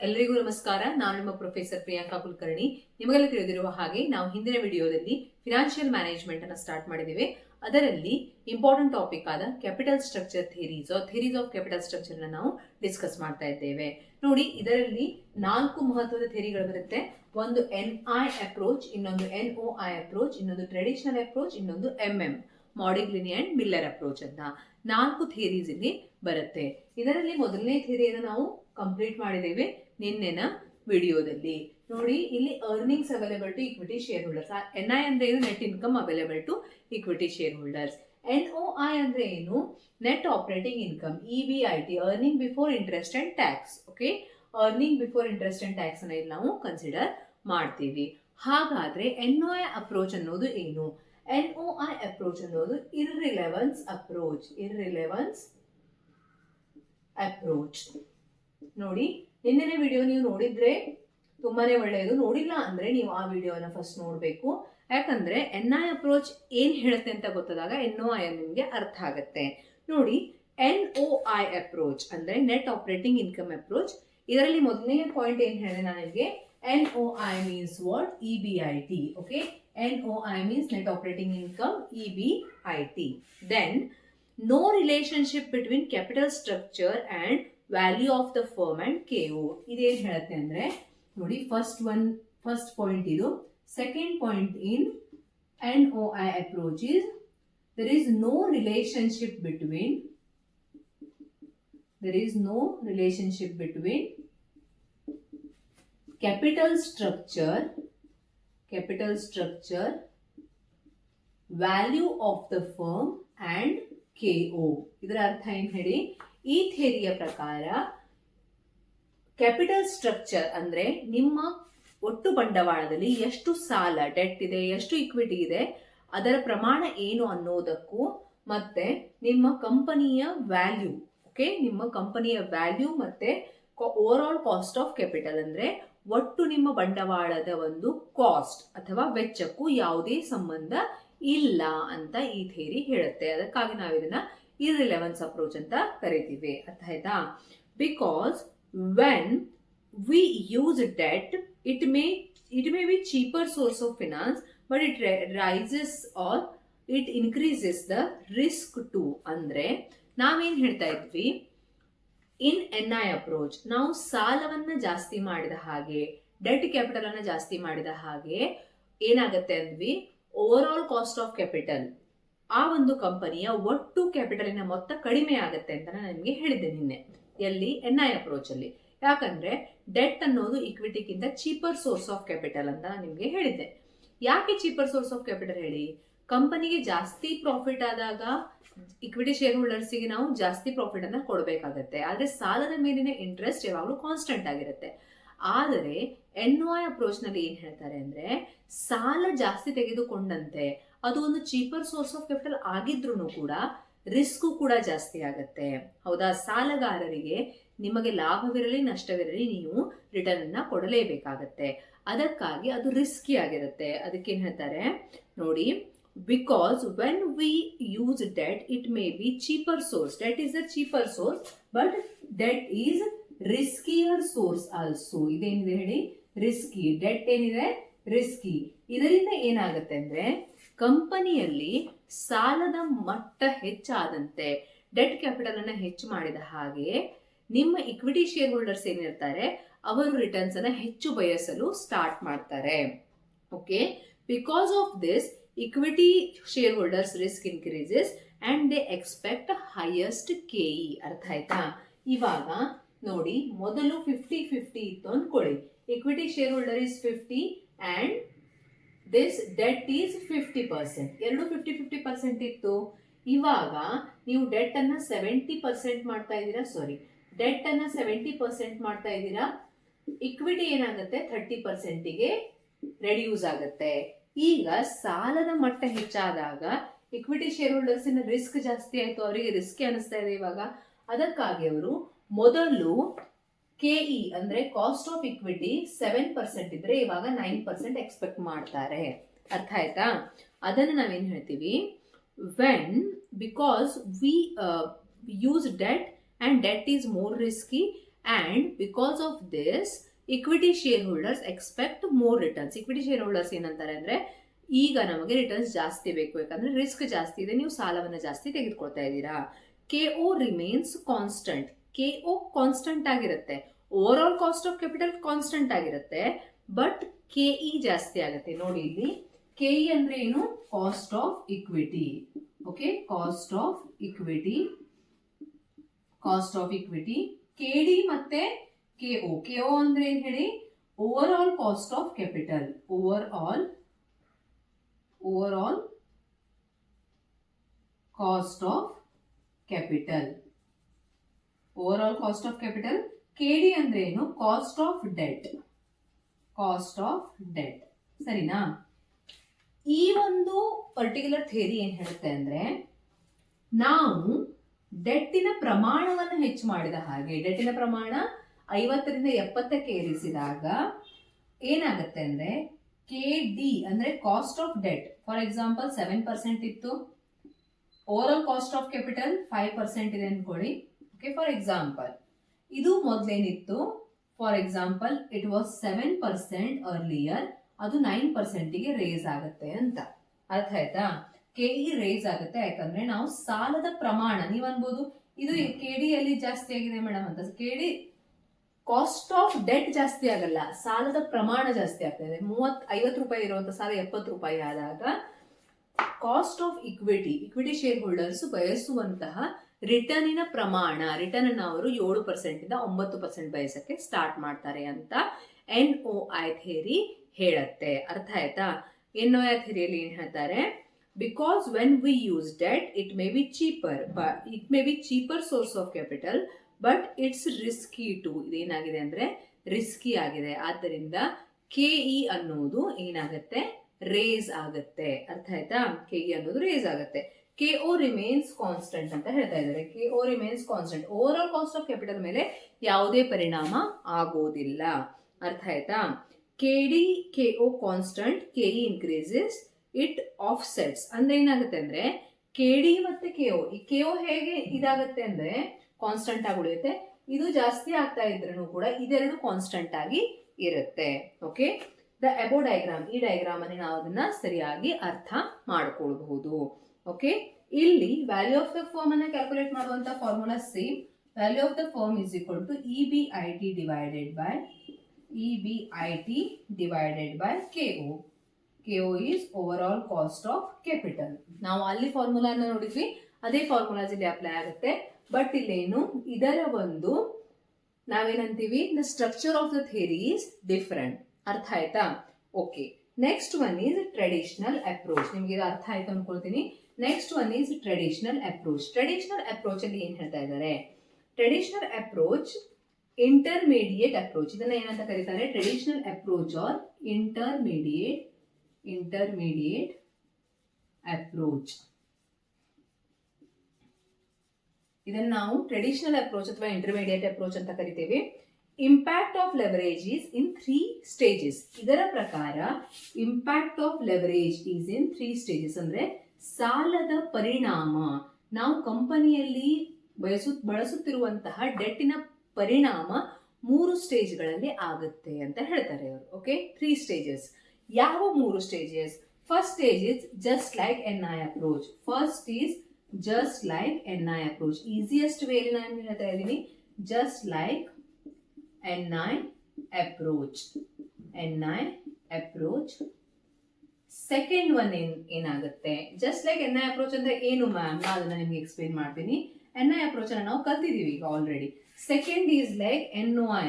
ಎಲ್ಲರಿಗೂ ನಮಸ್ಕಾರ. ನಾನು ನಿಮ್ಮ ಪ್ರೊಫೆಸರ್ ಪ್ರಿಯಾಂಕಾ ಕುಲಕರ್ಣಿ. ನಿಮಗೆಲ್ಲ ತಿಳಿದಿರುವ ಹಾಗೆ ನಾವು ಹಿಂದಿನ ವಿಡಿಯೋದಲ್ಲಿ ಫಿನಾನ್ಷಿಯಲ್ ಮ್ಯಾನೇಜ್ಮೆಂಟ್ ಅನ್ನು ಸ್ಟಾರ್ಟ್ ಮಾಡಿದ್ದೇವೆ. ಅದರಲ್ಲಿ ಇಂಪಾರ್ಟೆಂಟ್ ಟಾಪಿಕ್ ಆದ capital structure theories of capital structure ನಾವು ಡಿಸ್ಕಸ್ ಮಾಡ್ತಾ ಇದ್ದೇವೆ. ನೋಡಿ, ಇದರಲ್ಲಿ 4 ಮಹತ್ವದ ಥಿಯರಿಗಳು ಬರುತ್ತೆ. ಒಂದು NI ಅಪ್ರೋಚ್, ಇನ್ನೊಂದು NOI ಅಪ್ರೋಚ್, ಇನ್ನೊಂದು ಟ್ರೆಡಿಷನಲ್ ಅಪ್ರೋಚ್, ಇನ್ನೊಂದು MM ಮಾಡಿಗ್ಲಿನಿ ಅಂಡ್ ಮಿಲ್ಲರ್ ಅಪ್ರೋಚ್ ಅಂತ 4 ಥಿಯರೀಸ್ ಇಲ್ಲಿ ಬರುತ್ತೆ. ಇದರಲ್ಲಿ ಮೊದಲನೇ ಥಿಯರಿಯನ್ನು ನಾವು ಕಂಪ್ಲೀಟ್ ಮಾಡಿದ್ದೇವೆ ನಿನ್ನೆನ ವಿಡಿಯೋದಲ್ಲಿ. ನೋಡಿ, ಇಲ್ಲಿ earnings available to equity share holders. NI ಅಂದ್ರೆ ಏನು? Net income available to equity share holders. NOI ಅಂದ್ರೆ ಏನು? Net operating income, EBIT, earning before interest and tax. Okay, earning before interest and tax ಅನ್ನ ಇಲ್ಲಿ ನಾವು ಕನ್ಸಿಡರ್ ಮಾಡ್ತೀವಿ. ಹಾಗಾದ್ರೆ NOI approach ಅನ್ನೋದು ಏನು? NOI ಅಪ್ರೋಚ್ ಅನ್ನೋದು ಇರ್ರಿಲೆವೆನ್ಸ್ ಅಪ್ರೋಚ್. ನೋಡಿ, ಹಿಂದಿನ ವಿಡಿಯೋ ನೀವು ನೋಡಿದ್ರೆ ತುಂಬಾನೇ ಒಳ್ಳೆಯದು. ನೋಡಿಲ್ಲ ಅಂದ್ರೆ ನೀವು ಆ ವಿಡಿಯೋನ ಫಸ್ಟ್ ನೋಡ್ಬೇಕು. ಯಾಕಂದ್ರೆ NI ಅಪ್ರೋಚ್ ಏನ್ ಹೇಳುತ್ತೆ ಅಂತ ಗೊತ್ತಾದಾಗ NOI ನಿಮ್ಗೆ ಅರ್ಥ ಆಗತ್ತೆ. ನೋಡಿ, NOI ಅಪ್ರೋಚ್ ಅಂದ್ರೆ ನೆಟ್ ಆಪರೇಟಿಂಗ್ ಇನ್ಕಮ್ ಅಪ್ರೋಚ್. ಇದರಲ್ಲಿ ಮೊದಲನೇ ಪಾಯಿಂಟ್ ಏನ್ ಹೇಳಿದೆ ನಾನು ನಿಮಗೆ? NOI means what? EBIT. Okay, NOI means net operating income, EBIT. Then, no relationship between capital structure and value of the firm and KO. ಇದೇನು ಹೇಳುತ್ತೆ ಅಂದ್ರೆ, ನೋಡಿ, ಫಸ್ಟ್ ಪಾಯಿಂಟ್ ಇದು. Second point in NOI approach is there is no relationship between capital structure, value of the firm and KO. ಇದರ ಅರ್ಥ ಏನ್ ಹೇಳಿ? ಈ ಥಿಯರಿಯ ಪ್ರಕಾರ ಕ್ಯಾಪಿಟಲ್ ಸ್ಟ್ರಕ್ಚರ್ ಅಂದ್ರೆ ನಿಮ್ಮ ಒಟ್ಟು ಬಂಡವಾಳದಲ್ಲಿ ಎಷ್ಟು ಸಾಲ, ಡೆಟ್ ಇದೆ, ಎಷ್ಟು ಇಕ್ವಿಟಿ ಇದೆ, ಅದರ ಪ್ರಮಾಣ ಏನು ಅನ್ನೋದಕ್ಕೂ, ಮತ್ತೆ ನಿಮ್ಮ ಕಂಪನಿಯ ವ್ಯಾಲ್ಯೂ, ಓಕೆ, ನಿಮ್ಮ ಕಂಪನಿಯ ವ್ಯಾಲ್ಯೂ ಮತ್ತೆ over all cost of capital ಅಂದ್ರೆ ಒಟ್ಟು ನಿಮ್ಮ ಬಂಡವಾಳದ ಒಂದು ಕಾಸ್ಟ್ ಅಥವಾ ವೆಚ್ಚಕ್ಕೂ ಯಾವುದೇ ಸಂಬಂಧ ಇಲ್ಲ ಅಂತ ಈ ಥಿಯರಿ ಹೇಳುತ್ತೆ. ಅದಕ್ಕಾಗಿ ನಾವು ಇದನ್ನ ಇರ್ರಿಲೆವೆನ್ಸ್ ಅಪ್ರೋಚ್ ಅಂತ ಕರಿತೀವಿ. ಅರ್ಥ ಆಯ್ತಾ? Because when we use debt, it may be cheaper source of finance, but it rises or it increases the risk too. ಅಂದ್ರೆ ನಾವೇನ್ ಹೇಳ್ತಾ ಇದ್ವಿ? ಇನ್ NI ಅಪ್ರೋಚ್ ನಾವು ಸಾಲವನ್ನ ಜಾಸ್ತಿ ಮಾಡಿದ ಹಾಗೆ, ಡೆಟ್ ಕ್ಯಾಪಿಟಲ್ ಅನ್ನ ಜಾಸ್ತಿ ಮಾಡಿದ ಹಾಗೆ ಏನಾಗತ್ತೆ ಅಂದ್ವಿ? Overall cost of capital, ಆ ಒಂದು ಕಂಪನಿಯ ಒಟ್ಟು ಕ್ಯಾಪಿಟಲಿನ ಮೊತ್ತ ಕಡಿಮೆ ಆಗತ್ತೆ ಅಂತ ನಾನು ನಿಮಗೆ ಹೇಳಿದ್ದೆ ನಿನ್ನೆ. ಎಲ್ಲಿ? NI ಅಪ್ರೋಚ್ ಅಲ್ಲಿ. ಯಾಕಂದ್ರೆ ಡೆಟ್ ಅನ್ನೋದು ಇಕ್ವಿಟಿಗಿಂತ ಚೀಪರ್ ಸೋರ್ಸ್ ಆಫ್ ಕ್ಯಾಪಿಟಲ್ ಅಂತ ನಾನು ನಿಮ್ಗೆ ಹೇಳಿದ್ದೆ. ಯಾಕೆ ಚೀಪರ್ ಸೋರ್ಸ್ ಆಫ್ ಕ್ಯಾಪಿಟಲ್ ಹೇಳಿ? ಕಂಪನಿಗೆ ಜಾಸ್ತಿ ಪ್ರಾಫಿಟ್ ಆದಾಗ ಇಕ್ವಿಟಿ ಶೇರ್ ಹೋಲ್ಡರ್ಸ್ಗೆ ನಾವು ಜಾಸ್ತಿ ಪ್ರಾಫಿಟ್ ಅನ್ನ ಕೊಡಬೇಕಾಗತ್ತೆ. ಆದ್ರೆ ಸಾಲದ ಮೇಲಿನ ಇಂಟ್ರೆಸ್ಟ್ ಯಾವಾಗಲೂ ಕಾನ್ಸ್ಟೆಂಟ್ ಆಗಿರುತ್ತೆ. ಆದರೆ NOI ಅಪ್ರೋಚ್ ನಲ್ಲಿ ಏನ್ ಹೇಳ್ತಾರೆ ಅಂದ್ರೆ, ಸಾಲ ಜಾಸ್ತಿ ತೆಗೆದುಕೊಂಡಂತೆ ಅದು ಒಂದು ಚೀಪರ್ ಸೋರ್ಸ್ ಆಫ್ ಕ್ಯಾಪಿಟಲ್ ಆಗಿದ್ರು ಕೂಡ ರಿಸ್ಕ್ ಕೂಡ ಜಾಸ್ತಿ ಆಗತ್ತೆ. ಹೌದಾ? ಸಾಲಗಾರರಿಗೆ ನಿಮಗೆ ಲಾಭವಿರಲಿ ನಷ್ಟವಿರಲಿ ನೀವು ರಿಟರ್ನ್ ಅನ್ನ ಕೊಡಲೇಬೇಕಾಗತ್ತೆ. ಅದಕ್ಕಾಗಿ ಅದು ರಿಸ್ಕಿ ಆಗಿರುತ್ತೆ. ಅದಕ್ಕೇನ್ ಹೇಳ್ತಾರೆ ನೋಡಿ, because when we use debt, it may be cheaper source. Debt is a cheaper source, but debt is riskier source also. ಇದೇನಿದೆ ಹೇಳಿ? ರಿಸ್ಕಿ. ಡೆಟ್ ಏನಿದೆ? ರಿಸ್ಕಿ. ಇದರಿಂದ ಏನಾಗುತ್ತೆ ಅಂದ್ರೆ, ಕಂಪನಿಯಲ್ಲಿ ಸಾಲದ ಮಟ್ಟ ಹೆಚ್ಚಾದಂತೆ, ಡೆಟ್ ಕ್ಯಾಪಿಟಲ್ ಅನ್ನ ಹೆಚ್ಚು ಮಾಡಿದ ಹಾಗೆ ನಿಮ್ಮ ಇಕ್ವಿಟಿ ಶೇರ್ ಹೋಲ್ಡರ್ಸ್ ಏನಿರ್ತಾರೆ ಅವರು ರಿಟರ್ನ್ಸ್ ಅನ್ನ ಹೆಚ್ಚು ಬಯಸಲು ಸ್ಟಾರ್ಟ್ ಮಾಡ್ತಾರೆ. Okay, because of this equity shareholders risk increases and they expect highest KE. ಅರ್ಥ ಆಯ್ತಾ? ಇವಾಗ ನೋಡಿ, ಮೊದಲು 50-50 ಇತ್ತು ಅನ್ಕೊಳ್ಳಿ. Equity share holder is 50 and this debt is 50%. ಎರಡು 50-50% ಇತ್ತು. ಇವಾಗ ನೀವು ಡೆಟ್ ಅನ್ನ 70% ಮಾಡ್ತಾ ಇದ್ದೀರಾ. ಡೆಟ್ ಅನ್ನ 70% ಮಾಡ್ತಾ ಇದ್ದೀರಾ. ಇಕ್ವಿಟಿ ಏನಾಗುತ್ತೆ? 30%ಗೆ ರೆಡ್ಯೂಸ್ ಆಗುತ್ತೆ. ಈಗ ಸಾಲದ ಮಟ್ಟ ಹೆಚ್ಚಾದಾಗ ಇಕ್ವಿಟಿ ಶೇರ್ ಹೋಲ್ಡರ್ಸ್ ರಿಸ್ಕ್ ಜಾಸ್ತಿ ಆಯ್ತು, ಅವರಿಗೆ ರಿಸ್ಕ್ ಅನಿಸ್ತಾ ಇದೆ ಇವಾಗ. ಅದಕ್ಕಾಗಿ ಅವರು ಮೊದಲು KE ಅಂದ್ರೆ ಕಾಸ್ಟ್ ಆಫ್ ಇಕ್ವಿಟಿ 7% ಇದ್ರೆ ಇವಾಗ 9% ಎಕ್ಸ್ಪೆಕ್ಟ್ ಮಾಡ್ತಾರೆ. ಅರ್ಥ ಆಯ್ತಾ? ಅದನ್ನ ನಾವೇನ್ ಹೇಳ್ತೀವಿ? When because we use debt and debt is more risky and because of this equity shareholders expect more returns. equity shareholders ಏನಂತಾರೆ ಅಂದ್ರೆ ಈಗ ನಮಗೆ ರಿಟರ್ನ್ಸ್ ಜಾಸ್ತಿ ಬೇಕು, ಯಾಕಂದ್ರೆ ರಿಸ್ಕ್ ಜಾಸ್ತಿ ಇದೆ, ನೀವು ಸಾಲವನ್ನು ಜಾಸ್ತಿ ತೆಗೆದುಕೊಳ್ತಾ ಇದ್ದೀರಾ. KO remains constant. KO constant ಆಗಿರುತ್ತೆ, overall cost of capital constant ಆಗಿರುತ್ತೆ, ಬಟ್ KE ಜಾಸ್ತಿ ಆಗುತ್ತೆ. ನೋಡಿ ಇಲ್ಲಿ KE ಅಂದ್ರೆ ಏನು? Cost of equity. Okay, cost of equity, cost of equity. KD ಮತ್ತೆ KO. KO ಅಂದ್ರೆ ಏನ್ ಹೇಳಿ? Overall cost of capital. Overall cost of capital. Overall cost of capital. KD ಅಂದ್ರೆ ಏನು? Cost of debt. Cost of debt. ಸರಿನಾ? ಈ ಒಂದು particular theory ಏನ್ ಹೇಳುತ್ತೆ ಅಂದ್ರೆ, ನಾವು ಡೆಟ್ಟಿನ ಪ್ರಮಾಣವನ್ನು ಹೆಚ್ಚು ಮಾಡಿದ ಹಾಗೆ, ಡೆಟ್ಟಿನ ಪ್ರಮಾಣ 50ರಿಂದ 70ಕ್ಕೆ ಏರಿಸಿದಾಗ ಏನಾಗುತ್ತೆ ಅಂದ್ರೆ KD ಅಂದ್ರೆ cost of debt, for example 7% ಇತ್ತು, overall cost of capital 5% ಇದೆ ಅನ್ಕೊಳ್ಳಿ. ಓಕೆ, ಫಾರ್ ಎಕ್ಸಾಂಪಲ್ ಇದು ಮೊದಲೇನಿತ್ತು, for example it was 7% earlier, ಅದು 9%ಗೆ ರೇಸ್ ಆಗುತ್ತೆ ಅಂತ. ಅರ್ಥ ಆಯ್ತಾ? KE ರೇಸ್ ಆಗುತ್ತೆ ಯಾಕಂದ್ರೆ ನಾವು ಸಾಲದ ಪ್ರಮಾಣ, ನೀವು ಅನ್ಬೋದು ಇದು KD ಅಲ್ಲಿ ಜಾಸ್ತಿ ಆಗಿದೆ ಮೇಡಮ್ ಅಂತ. KD ಕಾಸ್ಟ್ ಆಫ್ ಡೆಟ್ ಜಾಸ್ತಿ ಆಗಲ್ಲ, ಸಾಲದ ಪ್ರಮಾಣ ಜಾಸ್ತಿ ಆಗ್ತದೆ. 50 ರೂಪಾಯಿ ಇರುವಂತ ಸಾಲ 70 ರೂಪಾಯಿ ಆದಾಗ cost of equity share holders ಬಯಸುವಂತಹ ರಿಟರ್ನಿನ ಪ್ರಮಾಣ, ರಿಟರ್ನ್ ಅನ್ನು ಅವರು 7% ಇಂದ 9% ಬಯಸಕ್ಕೆ ಸ್ಟಾರ್ಟ್ ಮಾಡ್ತಾರೆ ಅಂತ NOI ಥಿಯರಿ ಹೇಳುತ್ತೆ. ಅರ್ಥ ಆಯ್ತಾ? NOI ಥಿಯರಿಯಲ್ಲಿ ಏನ್ ಹೇಳ್ತಾರೆ? Because when we use debt it may be cheaper source of capital, but it's risky too. ಇದೇನಾಗಿದೆ ಅಂದ್ರೆ ರಿಸ್ಕಿ ಆಗಿದೆ, ಆದ್ದರಿಂದ KE ಅನ್ನೋದು ಏನಾಗುತ್ತೆ? ರೇಸ್ ಆಗುತ್ತೆ. ಅರ್ಥ ಆಯ್ತಾ? KE ಅನ್ನೋದು ರೇಸ್ ಆಗುತ್ತೆ. KO ರಿಮೇನ್ಸ್ ಕಾನ್ಸ್ಟೆಂಟ್ ಅಂತ ಹೇಳ್ತಾ ಇದ್ದಾರೆ. KO remains constant, overall cost of capital ಮೇಲೆ ಯಾವುದೇ ಪರಿಣಾಮ ಆಗೋದಿಲ್ಲ. ಅರ್ಥ ಆಯ್ತಾ? KD KO constant, KE increases, it offsets. ಅಂದ್ರೆ ಏನಾಗುತ್ತೆ ಅಂದ್ರೆ KD ಮತ್ತೆ KO, ಈ KO ಹೇಗೆ ಇದಾಗುತ್ತೆ ಅಂದ್ರೆ ಕಾನ್ಸ್ಟೆಂಟ್ ಆಗಿ ಉಳಿಯುತ್ತೆ, ಇದು ಜಾಸ್ತಿ ಆಗ್ತಾ ಇದ್ರೂ ಕೂಡ ಇದೆರಡು ಕಾನ್ಸ್ಟೆಂಟ್ ಆಗಿ ಇರುತ್ತೆ. ಓಕೆ, ದ ಅಬೋ ಡಯಾಗ್ರಾಮ್, ಈ ಡಯಾಗ್ರಾಮ್ ಅನ್ನು ನಾವು ಅದನ್ನ ಸರಿಯಾಗಿ ಅರ್ಥ ಮಾಡ್ಕೊಳ್ಬಹುದು. ಓಕೆ, ಇಲ್ಲಿ ವ್ಯಾಲ್ಯೂ ಆಫ್ ದ ಫರ್ಮ್ ಅನ್ನ ಕ್ಯಾಲ್ಕುಲೇಟ್ ಮಾಡುವಂತ formula same. Value of the firm is equal to EBIT divided by KO. KO is overall cost of capital. ನಾವು ಅಲ್ಲಿ ಫಾರ್ಮುಲಾನ ನೋಡಿದ್ವಿ, ಅದೇ ಫಾರ್ಮುಲಾಸ್ ಇಲ್ಲಿ ಅಪ್ಲೈ ಆಗುತ್ತೆ. ಬಟ್ ಇಲ್ಲೇನು ಇದರ ಒಂದು ನಾವೇನಂತೀವಿ, the structure of the theory is different. ಅರ್ಥ ಆಯ್ತಾ? Okay, next one is traditional approach. ನಿಮ್ಗೆ ಇದು ಅರ್ಥ ಆಯ್ತು ಅನ್ಕೊಳ್ತೀನಿ. Next one is traditional approach. Traditional approach ಅಲ್ಲಿ ಏನ್ ಹೇಳ್ತಾ ಇದ್ದಾರೆ? ಟ್ರೆಡಿಷನಲ್ ಅಪ್ರೋಚ್ ಇಂಟರ್ಮೀಡಿಯೇಟ್ ಅಪ್ರೋಚ್, ಇದನ್ನ ಏನಂತ ಕರೀತಾರೆ? Traditional approach or intermediate approach. ಇದನ್ನ ನಾವು ಟ್ರೆಡಿಷನಲ್ ಅಪ್ರೋಚ್ ಅಥವಾ ಇಂಟರ್ಮೀಡಿಯೇಟ್ ಅಪ್ರೋಚ್ ಅಂತ ಕರಿತೇವೆ. Impact of leverage is in 3 stages. ಇದರ ಪ್ರಕಾರ impact of leverage is in 3 stages. ಅಂದ್ರೆ ಸಾಲದ ಪರಿಣಾಮ, ನಾವು ಕಂಪನಿಯಲ್ಲಿ ಬಳಸುತ್ತಿರುವಂತಹ ಡೆಟ್ಟಿನ ಪರಿಣಾಮ 3 ಸ್ಟೇಜ್ಗಳಲ್ಲಿ ಆಗುತ್ತೆ ಅಂತ ಹೇಳ್ತಾರೆ ಅವರು. Okay, 3 stages. ಯಾವ 3 stages? First stage is just like NI approach. First is just like NI approach. Easiest ವೇಲಿ ನಾನು ಹೇಳ್ತಾ ಇದ್ದೀನಿ, just like NI approach. Second one ಏನಾಗುತ್ತೆ? ಜಸ್ಟ್ ಲೈಕ್ NI ಅಪ್ರೋಚ್ ಅಂದ್ರೆ ಏನು ಮ್ಯಾಮ್? ನಾನು ಅದನ್ನ ನಿಮ್ಗೆ ಎಕ್ಸ್ಪ್ಲೇನ್ ಮಾಡ್ತೀನಿ. NI ಅಪ್ರೋಚ್ ಅನ್ನ ನಾವು ಕಲ್ತಿದೀವಿ ಈಗ already. Second is like NOI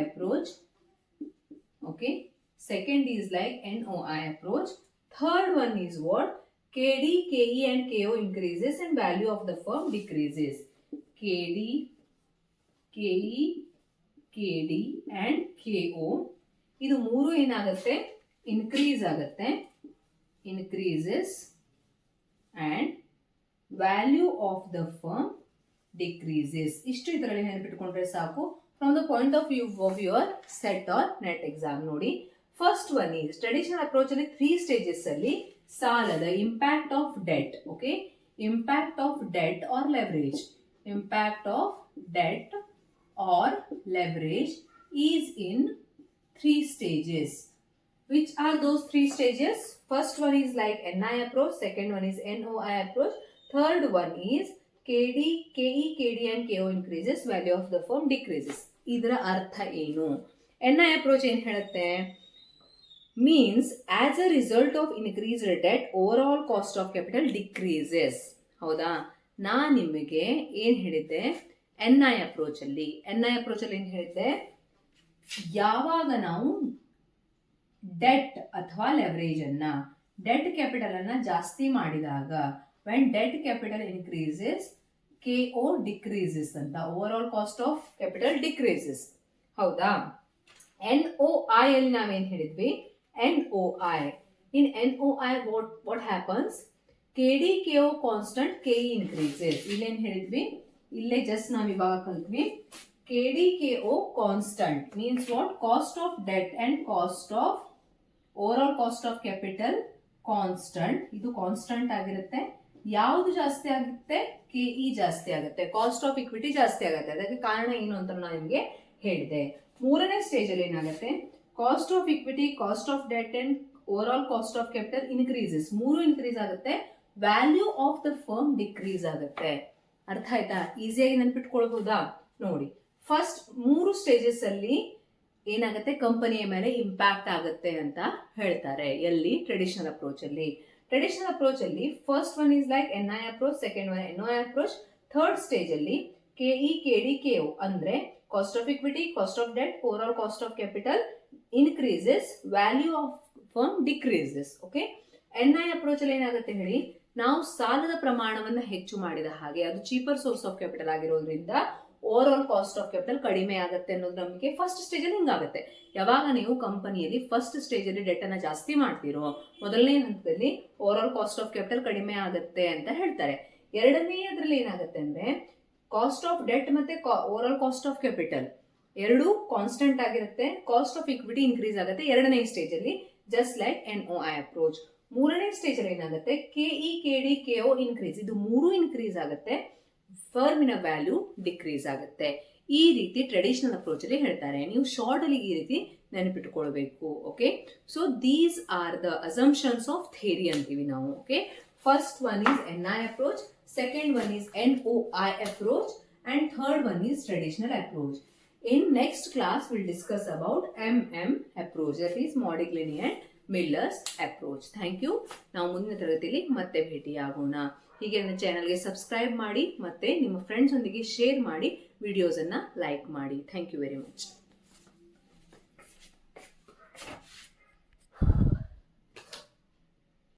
approach. Okay, second is like NOI approach. Third one is what? KD, KE and KO increases and value of the firm decreases. KD, KE, KD and KO. ಇದು ಮೂರು ಏನಾಗುತ್ತೆ? Increase ಆಗುತ್ತೆ, increases and value of the firm decreases. ಇಷ್ಟು ಇದರಲ್ಲಿ ನೆನಪಿಟ್ಕೊಂಡ್ರೆ ಸಾಕು. From the point of view of your set or net exam ನೋಡಿ. First one is traditional approach ಅಲ್ಲಿ 3 stages ಅಲ್ಲಿ ಸಾಲದ impact of debt. Okay, impact of debt or leverage. Impact of debt or leverage is in 3 stages. Which are those 3 stages? First one is like NI approach, second one is NOI approach, third one is KE, KD and KO increases, value of the firm decreases. ಇದರ ಅರ್ಥ ಏನು? NI approach ಏನು ಹೇಳುತ್ತೆ? Means as a result of increased debt, overall cost of capital decreases. ಹೌದಾ? ನಾ ನಿಮಗೆ ಏನು ಹೇಳಿದ್ದೆ? NI approach ಅಲ್ಲಿ ಏನು ಹೇಳಿದ್ದೆ? ಯಾವಾಗ ನಾವು ಡೆಟ್ ಅಥವಾ ಲೆವರೇಜ್ ಅನ್ನ ಡೆಟ್ ಕ್ಯಾಪಿಟಲ್ ಅನ್ನ ಜಾಸ್ತಿ ಮಾಡಿದಾಗ when debt capital increases KO decreases ಅಂತ, overall cost of capital decreases. ಹೌದಾ? NOI ಅಲ್ಲಿ ನಾವೇನ್ ಹೇಳಿದ್ವಿ? NOI in NOI what happens? KD KO constant, KE increases. ಇಲ್ಲೇನ್ ಹೇಳಿದ್ವಿ? ಇಲ್ಲೇ ಜಸ್ಟ್ ನಾವ್ ಇವಾಗ ಕಲ್ತ್ವಿ. KD KO constant means what? Cost of debt and cost of overall cost of capital constant. ಇದು ಕಾನ್ಸ್ಟಂಟ್ ಆಗಿರುತ್ತೆ. ಯಾವುದು ಜಾಸ್ತಿ ಆಗುತ್ತೆ? KE ಜಾಸ್ತಿ ಆಗುತ್ತೆ, ಕಾಸ್ಟ್ ಆಫ್ ಇಕ್ವಿಟಿ ಜಾಸ್ತಿ ಆಗುತ್ತೆ. ಅದಕ್ಕೆ ಕಾರಣ ಏನು ಅಂತ ನಾನು ನಿಮಗೆ ಹೇಳಿದೆ. ಮೂರನೇ ಸ್ಟೇಜ್ ಅಲ್ಲಿ ಏನಾಗುತ್ತೆ? Cost of equity, cost of debt and over all cost of capital increases. ಮೂರು ಇನ್ಕ್ರೀಸ್ ಆಗುತ್ತೆ, value of the firm decrease ಆಗುತ್ತೆ. ಅರ್ಥ ಆಯ್ತಾ? ಈಸಿಯಾಗಿ ನೆನ್ಪಿಟ್ಕೊಳ್ಬಹುದಾ? ನೋಡಿ, ಫಸ್ಟ್ 3 ಸ್ಟೇಜಸ್ ಅಲ್ಲಿ ಏನಾಗುತ್ತೆ? ಕಂಪನಿಯ ಮೇಲೆ ಇಂಪ್ಯಾಕ್ಟ್ ಆಗುತ್ತೆ ಅಂತ ಹೇಳ್ತಾರೆ. ಎಲ್ಲಿ? ಟ್ರೆಡಿಷನಲ್ ಅಪ್ರೋಚ್ ಅಲ್ಲಿ. ಟ್ರೆಡಿಷನಲ್ ಅಪ್ರೋಚ್ ಅಲ್ಲಿ first one is like NI approach, second one NOI approach, third stage ಅಲ್ಲಿ KE KD KO ಅಂದ್ರೆ cost of equity, cost of debt, over all cost of capital increases, value of firm decreases. Okay, NI approach ಅಲ್ಲಿ ಏನಾಗುತ್ತೆ ಹೇಳಿ? ನಾವು ಸಾಲದ ಪ್ರಮಾಣವನ್ನು ಹೆಚ್ಚು ಮಾಡಿದ ಹಾಗೆ ಅದು ಚೀಪರ್ ಸೋರ್ಸ್ ಆಫ್ ಕ್ಯಾಪಿಟಲ್ ಆಗಿರೋದ್ರಿಂದ over all cost of capital ಕಡಿಮೆ ಆಗುತ್ತೆ ಅನ್ನೋದು ನಮಗೆ ಫಸ್ಟ್ ಸ್ಟೇಜ್ ಅಲ್ಲಿ ಹಿಂಗಾಗುತ್ತೆ. ಯಾವಾಗ ನೀವು ಕಂಪನಿಯಲ್ಲಿ ಫಸ್ಟ್ ಸ್ಟೇಜ್ ಅಲ್ಲಿ ಡೆಟ್ ಅನ್ನ ಜಾಸ್ತಿ ಮಾಡ್ತೀರೋ, ಮೊದಲನೇ ಹಂತದಲ್ಲಿ over all cost of capital ಕಡಿಮೆ ಆಗುತ್ತೆ ಅಂತ ಹೇಳ್ತಾರೆ. ಎರಡನೇದ್ರಲ್ಲಿ ಏನಾಗುತ್ತೆ ಅಂದ್ರೆ ಕಾಸ್ಟ್ ಆಫ್ ಡೆಟ್ ಮತ್ತೆ over all cost of capital ಎರಡು ಕಾನ್ಸ್ಟೆಂಟ್ ಆಗಿರುತ್ತೆ, ಕಾಸ್ಟ್ ಆಫ್ ಇಕ್ವಿಟಿ ಇನ್ಕ್ರೀಸ್ ಆಗುತ್ತೆ ಎರಡನೇ ಸ್ಟೇಜ್ ಅಲ್ಲಿ, ಜಸ್ಟ್ ಲೈಕ್ NOI ಅಪ್ರೋಚ್. ಮೂರನೇ ಸ್ಟೇಜ್ ಅಲ್ಲಿ ಏನಾಗುತ್ತೆ? KE KD KO ಇನ್ಕ್ರೀಸ್, ಇದು ಮೂರು ಇನ್ಕ್ರೀಸ್ ಆಗುತ್ತೆ, ಫರ್ಮಿನ ವ್ಯಾಲ್ಯೂ ಡಿಕ್ರೀಸ್ ಆಗುತ್ತೆ. ಈ ರೀತಿ ಟ್ರೆಡಿಷನಲ್ ಅಪ್ರೋಚ್ ಅಲ್ಲಿ ಹೇಳ್ತಾರೆ. ನೀವು ಶಾರ್ಟ್ ಅಲ್ಲಿ ಈ ರೀತಿ ನೆನಪಿಟ್ಟುಕೊಳ್ಬೇಕು. Okay, so these are the assumptions of theory ಅಂತೀವಿ ನಾವು. Okay, first one is NI approach, second one is NOI approach and third one is traditional approach. In next class we'll discuss about MM approach, that is Modigliani and Miller's approach. Thank you. ನಾವು ಮುಂದಿನ ತರಗತಿಯಲ್ಲಿ ಮತ್ತೆ ಭೇಟಿಯಾಗೋಣ. ಹೀಗೆ ನನ್ನ ಚಾನೆಲ್ಗೆ subscribe ಮಾಡಿ ಮತ್ತೆ ನಿಮ್ಮ ಫ್ರೆಂಡ್ಸ್ ಒಂದಿಗೆ ಶೇರ್ ಮಾಡಿ, ವಿಡಿಯೋಸ್ ಅನ್ನ ಲೈಕ್ ಮಾಡಿ. Thank you very much.